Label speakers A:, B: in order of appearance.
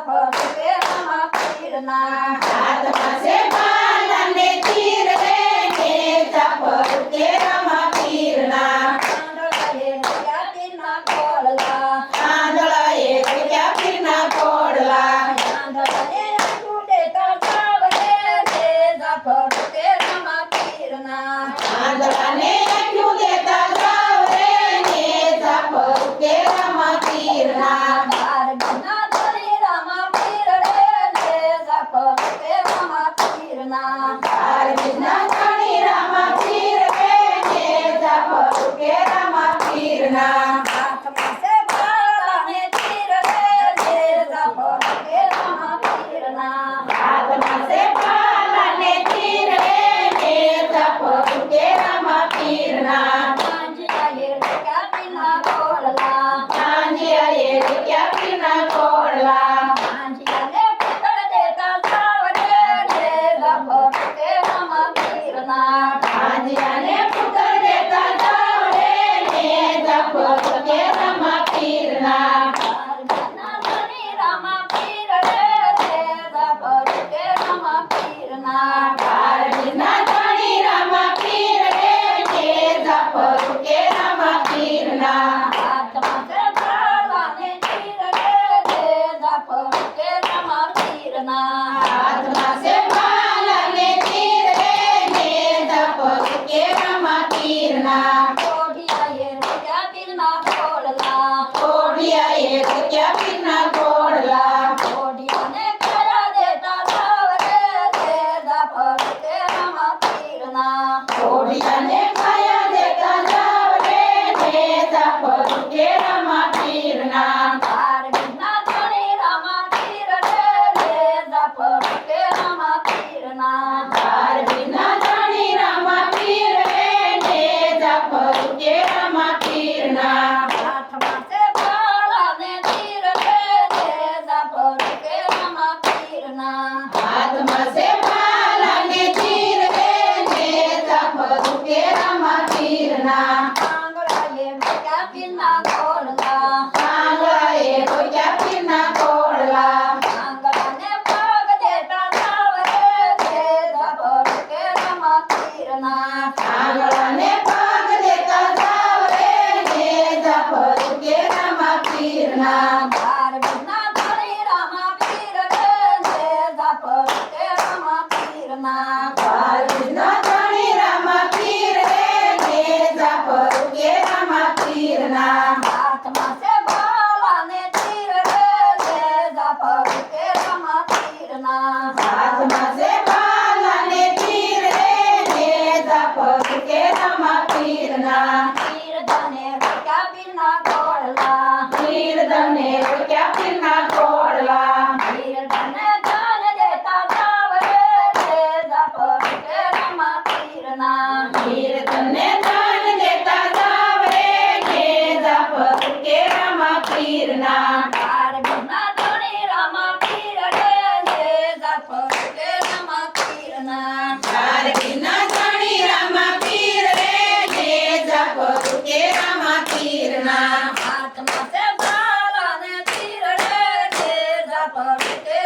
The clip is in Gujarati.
A: જાફર કે રામા પીરના
B: હાથમાં છે ભાલ અને તીર રે ને જાફર કે રામા પીરના
A: આંધળાએ રોક્યા પીરના કોળલા
B: આંધળાએ રોક્યા પીરના કોળલા
A: આંધળાને આંખું દેતા જાવ રે ને જાફર કે રામા પીરના
B: આંધળાને આંખ્યું દેતા જાવ રે ને જાફર કે રામા પીરના
A: બાર ગના ધણી રામા પીર રે ને જાફર કે રામા પીરના
B: પારવીના ધણી રામા પીર રે ને જાફર કે રામા પીરના
A: હાથમાં છે ભાલ અને તીર રે ને જાફર કે રામા પીરના
B: હાથમાં છે ભાલ અને તીર રે ને જાફર કે રામા પીરના
A: પાંજિયાએ રોક્યા પીરના કોળલા
B: પાંજિયાએ રોક્યા પીરના કોળલા
A: પાંજિયાને પુત્ર દેતા જાવ રે ને જાફર કે રામા પીરના
B: પાંજિયાને પુત્ર દેતા જાવ રે ને જાફર કે રામા પીરના
A: બાર ગના ધણી રામા પીર રે ને જાફર કે રામા પીરના
B: પારવીના ધણી રામા પીર રે ને જાફર કે રામા પીરના
A: હાથમાં છે ભાલ અને તીર રે ને જાફર કે રામા પીરના
B: હાથમાં છે ભાલ અને તીર રે ને જાફર કે રામા પીરના
A: કોઢિયાએ રોક્યા પીરના કોળલા
B: કોડિયાએ રોક્યા પીરના કોળલા
A: કોઢિયાને કયા દેતા જાવ રે ને જાફર કે રામા પીરના
B: કોડિયાને ખાયા દેતા જાવ રે ને જાફર કે રામા પીરના
A: બાર ગના ધણી રામા પીર રે ને જાફર કે રામા પીરના
B: પારવીના ધણી રામા પીર રે ને જાફર કે રામા પીરના
A: હાથમાં છે ભાલ અને તીર રે ને જાફર કે રામા પીરના
B: હાથમાં છે ભાલ અને તીર રે ને જાફર કે રામા પીરના
A: આંગળાએ રોક્યા પીરના કોળલા
B: આંગળાએ રોક્યા પીરના કોળલા
A: આંગળાને પગ દેતા જાવ રે ને જાફર કે રામા પીરના
B: આંગળાને પગ દેતા જાવ રે ને જાફર કે રામા પીરના
A: બાર ગના ધણી રામા પીર રે ને જાફર કે રામા પીરના
B: પારવીના ધણી રામા પીર રે ને જાફર કે રામા પીરના
A: હાથમાં છે ભાલ અને તીર રે ને જાફર કે રામા પીરના
B: હાથમાં છે ભાલ અને તીર રે ને જાફર કે રામા પીરના
A: તીર ધને રોક્યા પીરના કોળલા
B: તીર ધને રોક્યા પીરના કોળલા
A: તીર ધને ધન દેતા જાવ રે ને જાફર કે રામા પીરના
B: તીર ધને ધન દેતા જાવ રે ને જાફર કે રામા પીરના
A: બાર ગના ધણી રામા પીર રે ને જાફર કે રામા પીરના
B: પારવીના ધણી રામા પીર રે ને જાફર કે રામા પીરના
A: હાથમાં છે ભાલ અને તીર રે ને જાફર કે